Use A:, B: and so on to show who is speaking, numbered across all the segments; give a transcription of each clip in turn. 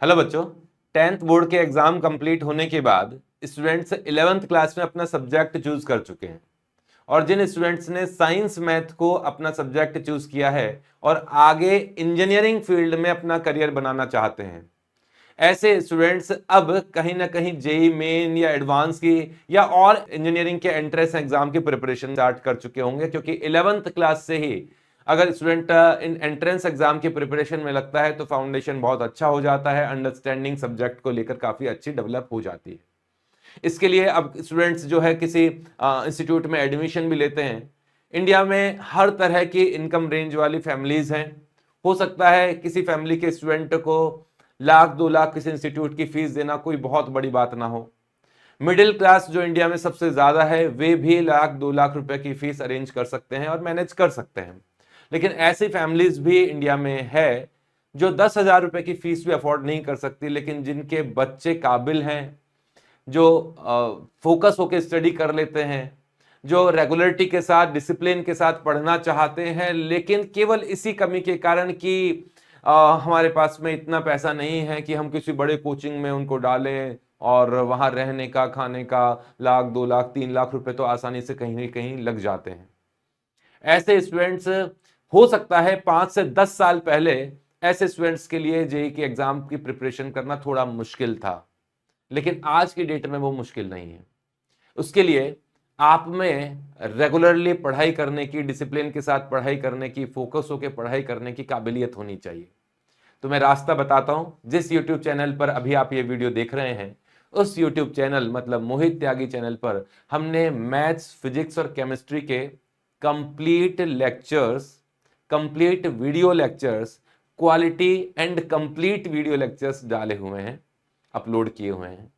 A: Hello बच्चों, 10th board के exam complete होने के बाद स्टूडेंट्स 11th क्लास में अपना सब्जेक्ट चूज कर चुके हैं। और जिन स्टूडेंट्स ने साइंस मैथ को अपना सब्जेक्ट चूज किया है और आगे इंजीनियरिंग फील्ड में अपना करियर बनाना चाहते हैं, ऐसे स्टूडेंट्स अब कहीं ना कहीं जेई मेन या एडवांस की या और इंजीनियरिंग के एंट्रेंस एग्जाम की प्रिपरेशन स्टार्ट कर चुके होंगे, क्योंकि 11th क्लास से ही अगर स्टूडेंट इन एंट्रेंस एग्जाम की प्रिपरेशन में लगता है तो फाउंडेशन बहुत अच्छा हो जाता है, अंडरस्टैंडिंग सब्जेक्ट को लेकर काफी अच्छी डेवलप हो जाती है। इसके लिए अब स्टूडेंट्स जो है किसी इंस्टीट्यूट में एडमिशन भी लेते हैं। इंडिया में हर तरह की इनकम रेंज वाली फैमिलीज हैं। हो सकता है किसी फैमिली के स्टूडेंट को लाख 2 लाख किसी इंस्टीट्यूट की फीस देना कोई बहुत बड़ी बात ना हो। मिडिल क्लास जो इंडिया में सबसे ज्यादा है वे भी लाख 2 लाख रुपए की फीस अरेंज कर सकते हैं और मैनेज कर सकते हैं। लेकिन ऐसी फैमिलीज भी इंडिया में है जो 10,000 रुपए की फीस भी अफोर्ड नहीं कर सकती, लेकिन जिनके बच्चे काबिल हैं, जो फोकस होकर स्टडी कर लेते हैं, जो रेगुलरिटी के साथ डिसिप्लिन के साथ पढ़ना चाहते हैं, लेकिन केवल इसी कमी के कारण कि हमारे पास में इतना पैसा नहीं है कि हम किसी बड़े कोचिंग में उनको डालें और वहां रहने का खाने का लाख 2 लाख 3 लाख रुपए तो आसानी से कहीं कहीं लग जाते हैं। ऐसे स्टूडेंट्स, हो सकता है 5 से 10 साल पहले ऐसे स्टूडेंट्स के लिए जेई के एग्जाम की प्रिपरेशन करना थोड़ा मुश्किल था, लेकिन आज की डेट में वो मुश्किल नहीं है। उसके लिए आप में रेगुलरली पढ़ाई करने की, डिसिप्लिन के साथ पढ़ाई करने की, फोकस होकर पढ़ाई करने की काबिलियत होनी चाहिए। तो मैं रास्ता बताता हूं। जिस यूट्यूब चैनल पर अभी आप ये वीडियो देख रहे हैं, उस यूट्यूब चैनल मतलब मोहित त्यागी चैनल पर हमने मैथ्स, फिजिक्स और केमिस्ट्री के complete lectures, complete video lectures, quality and complete video lectures डाले हुए हैं, अपलोड किए हुए हैं।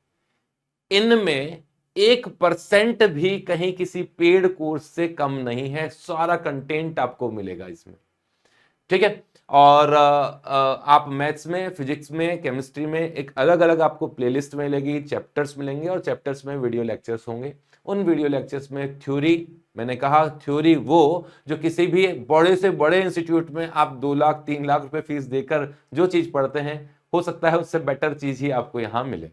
A: इनमें 1% भी कहीं किसी पेड कोर्स से कम नहीं है। सारा कंटेंट आपको मिलेगा इसमें, ठीक है। और आप मैथ्स में, फिजिक्स में, केमिस्ट्री में एक अलग अलग आपको प्लेलिस्ट मिलेगी, चैप्टर्स मिलेंगे और चैप्टर्स में वीडियो लेक्चर्स होंगे। उन वीडियो लेक्चर्स में थ्योरी, मैंने कहा थ्योरी वो जो किसी भी बड़े से बड़े इंस्टीट्यूट में आप 2 लाख 3 लाख रुपए फीस देकर जो चीज पढ़ते हैं, हो सकता है उससे बेटर चीज ही आपको यहां मिले।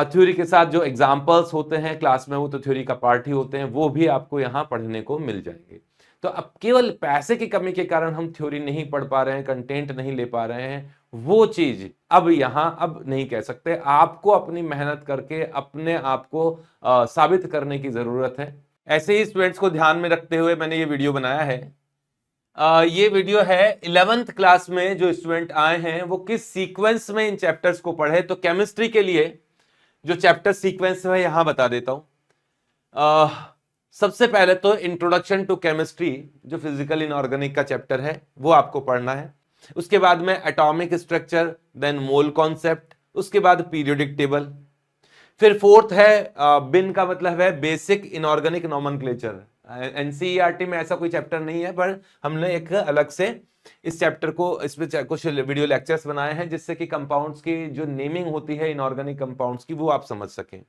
A: थ्योरी के साथ जो एग्जाम्पल्स होते हैं क्लास में, वो तो थ्योरी का पार्ट ही होते हैं, वो भी आपको यहाँ पढ़ने को मिल जाएंगे। तो अब केवल पैसे की कमी के कारण हम थ्योरी नहीं पढ़ पा रहे हैं, कंटेंट नहीं ले पा रहे हैं, वो चीज अब यहां अब नहीं कह सकते। आपको अपनी मेहनत करके अपने आप को साबित करने की जरूरत है। ऐसे ही स्टूडेंट्स को ध्यान में रखते हुए मैंने ये वीडियो बनाया है। ये वीडियो है 11th क्लास में जो स्टूडेंट आए हैं वो किस सीक्वेंस में इन चैप्टर्स को पढ़े। तो केमिस्ट्री के लिए जो चैप्टर सीक्वेंस है यहां बता देता हूं। सबसे पहले तो इंट्रोडक्शन टू केमिस्ट्री, जो फिजिकल इनऑर्गेनिक का चैप्टर है, वो आपको पढ़ना है। उसके बाद में atomic structure, then mole concept, उसके बाद पीरियोडिक टेबल। फिर फोर्थ है बिन का मतलब है बेसिक इनऑर्गेनिक नोमेनक्लेचर। एनसीईआरटी में ऐसा कोई चैप्टर नहीं है, पर हमने एक अलग से इस चैप्टर को, इसमें कुछ वीडियो लेक्चर्स बनाए हैं जिससे कि कंपाउंड्स की जो नेमिंग होती है इनऑर्गेनिक कंपाउंड्स की, वो आप समझ सकें।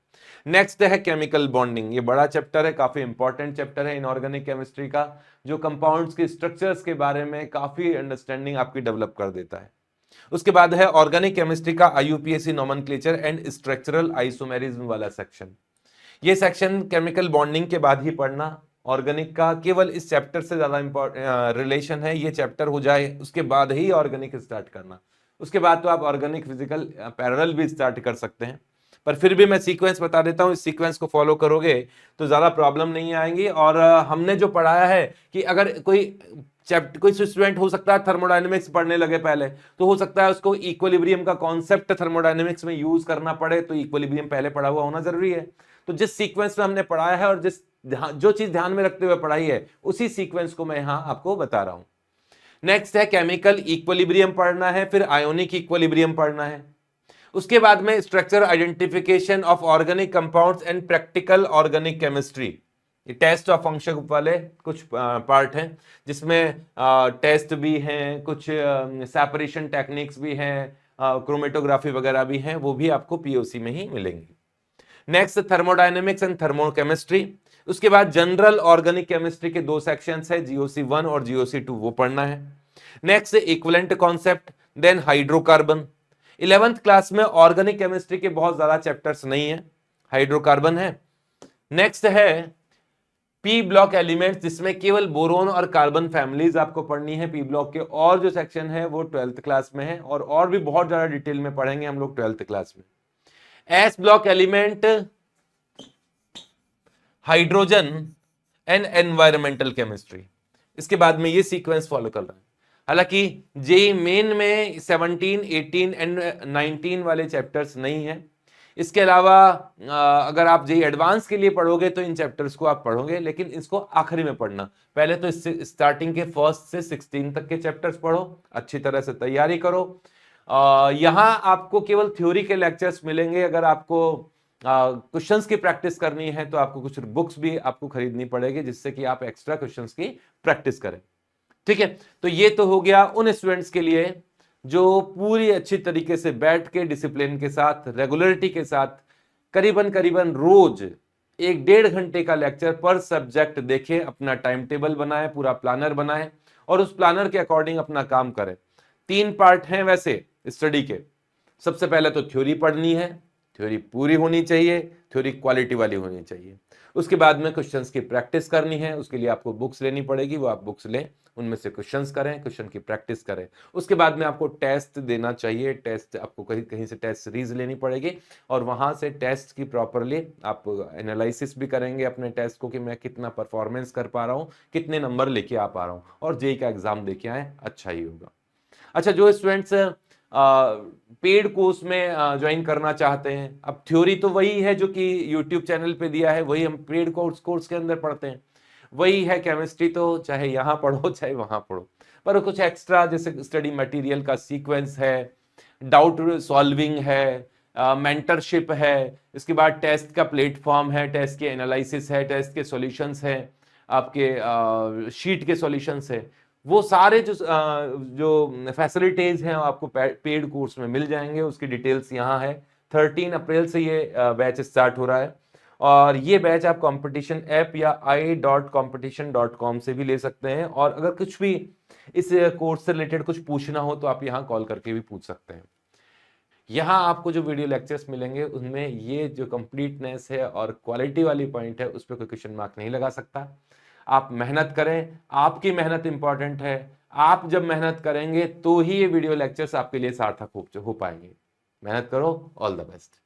A: नेक्स्ट है केमिकल बॉन्डिंग। ये बड़ा चैप्टर है, काफी इंपॉर्टेंट चैप्टर है इनऑर्गेनिक केमिस्ट्री का, जो कंपाउंड्स के स्ट्रक्चर्स के बारे में काफी अंडरस्टैंडिंग आपकी डेवलप कर देता है। उसके बाद है ऑर्गेनिक केमिस्ट्री का IUPAC nomenclature and structural isomerism वाला सेक्शन। ये सेक्शन केमिकल बॉन्डिंग के बाद ही पढ़ना। ऑर्गेनिक का केवल इस चैप्टर से ज्यादा रिलेशन है, ये चैप्टर हो जाए उसके बाद ही ऑर्गेनिक स्टार्ट करना। उसके बाद तो आप ऑर्गेनिक फिजिकल पैरेलल भी स्टार्ट कर सकते हैं, पर फिर भी मैं सीक्वेंस बता देता हूं। इस सीक्वेंस को फॉलो करोगे तो ज्यादा प्रॉब्लम नहीं आएंगी। और हमने जो पढ़ाया है कि अगर कोई स्टूडेंट हो सकता है थर्मोडायनेमिक्स पढ़ने लगे पहले, तो हो सकता है उसको इक्विलिब्रियम का कॉन्सेप्ट थर्मोडायनेमिक्स में यूज करना पड़े, तो इक्विलिब्रियम पहले पढ़ा हुआ होना जरूरी है। तो जिस सीक्वेंस में हमने पढ़ाया है और जो चीज ध्यान में रखते हुए पढ़ाई है, उसी सीक्वेंस को मैं यहां आपको बता रहा हूं। नेक्स्ट है केमिकल इक्विलिब्रियम पढ़ना है, फिर आयोनिक इक्विलिब्रियम पढ़ना है। उसके बाद में structure identification of organic compounds and practical organic chemistry. ये टेस्ट ऑफ फंक्शन वाले कुछ पार्ट हैं, जिसमें टेस्ट भी हैं, कुछ सेपरेशन टेक्निक्स भी हैं, क्रोमेटोग्राफी वगैरह भी हैं, वो भी आपको पीओसी में ही मिलेंगी। Next thermodynamics and thermochemistry. उसके बाद जनरल ऑर्गेनिक केमिस्ट्री के 2 सेक्शंस है, जीओसी 1 और जीओसी 2, वो पढ़ना है। Next equivalent concept, then hydrocarbon. 11th class में ऑर्गेनिक केमिस्ट्री के बहुत ज्यादा चैप्टर्स नहीं है, हाइड्रोकार्बन है। नेक्स्ट है पी ब्लॉक एलिमेंट्स, जिसमें केवल बोरोन और कार्बन फैमिलीज आपको पढ़नी है। पी ब्लॉक के और जो सेक्शन है वो 12th क्लास में है, और भी बहुत ज्यादा डिटेल में पढ़ेंगे हम लोग 12th क्लास में। S block element, hydrogen and environmental chemistry, इसके बाद में ये सीक्वेंस फॉलो कर रहा है। हालांकि जेई मेन में 17, 18 एंड 19 वाले चैप्टर्स नहीं है। इसके अलावा अगर आप जेई एडवांस के लिए पढ़ोगे तो इन चैप्टर्स को आप पढ़ोगे, लेकिन इसको आखिरी में पढ़ना। पहले तो स्टार्टिंग के 1st से 16 तक के चैप्टर्स पढ़ो, अच्छी तरह से तैयारी करो। यहां आपको केवल थ्योरी के लेक्चर्स मिलेंगे। अगर आपको क्वेश्चंस की प्रैक्टिस करनी है तो आपको कुछ बुक्स भी आपको खरीदनी पड़ेगी, जिससे कि आप एक्स्ट्रा क्वेश्चंस की प्रैक्टिस करें। ठीक है, तो ये तो हो गया उन स्टूडेंट्स के लिए जो पूरी अच्छी तरीके से बैठ के डिसिप्लिन के साथ, रेगुलरिटी के साथ करीबन रोज 1-1.5 घंटे का लेक्चर पर सब्जेक्ट देखें, अपना टाइम टेबल बनाए, पूरा प्लानर बनाए और उस प्लानर के अकॉर्डिंग अपना काम करें। 3 पार्ट हैं वैसे स्टडी के। सबसे पहले तो थ्योरी पढ़नी है, थ्योरी पूरी होनी चाहिए, थ्योरी क्वालिटी वाली होनी चाहिए। उसके बाद में क्वेश्चंस की प्रैक्टिस करनी है, उसके लिए आपको बुक्स लेनी पड़ेगी, वो आप बुक्स लें, उनमें से क्वेश्चंस करें, क्वेश्चन की प्रैक्टिस करें। उसके बाद में आपको टेस्ट देना चाहिए, टेस्ट आपको कहीं कहीं से टेस्ट सीरीज लेनी पड़ेगी और वहां से टेस्ट की प्रॉपरली आप एनालिसिस भी करेंगे अपने टेस्ट को कि मैं कितना परफॉर्मेंस कर पा रहा हूँ, कितने नंबर लेके आ पा रहा हूँ, और जेई का एग्जाम देके आए, अच्छा ही होगा। अच्छा, जो स्टूडेंट्स पेड कोर्स में ज्वाइन करना चाहते हैं, अब थ्योरी तो वही है जो कि यूट्यूब चैनल पे दिया है, वही हम पेड कोर्स के अंदर पढ़ते हैं, वही है केमिस्ट्री, तो चाहे यहाँ पढ़ो चाहे वहां पढ़ो, पर कुछ एक्स्ट्रा जैसे स्टडी मटेरियल का सीक्वेंस है, डाउट सॉल्विंग है, मेंटरशिप है, इसके बाद टेस्ट का प्लेटफॉर्म है, टेस्ट के एनालिसिस है, टेस्ट के सॉल्यूशंस है, आपके शीट के सॉल्यूशंस है, वो सारे जो फैसिलिटीज हैं आपको पेड कोर्स में मिल जाएंगे। उसकी डिटेल्स यहाँ है। 13 अप्रैल से ये बैच स्टार्ट हो रहा है और ये बैच आप कंपटीशन ऐप या i.competition.com से भी ले सकते हैं। और अगर कुछ भी इस कोर्स से रिलेटेड कुछ पूछना हो तो आप यहाँ कॉल करके भी पूछ सकते हैं। यहाँ आपको जो वीडियो लेक्चर्स मिलेंगे उनमें ये जो कंप्लीटनेस है और क्वालिटी वाली पॉइंट है उस पर कोई क्वेश्चन मार्क नहीं लगा सकता। आप मेहनत करें, आपकी मेहनत इंपॉर्टेंट है। आप जब मेहनत करेंगे तो ही ये वीडियो लेक्चर्स आपके लिए सार्थक हो पाएंगे। मेहनत करो, ऑल द बेस्ट।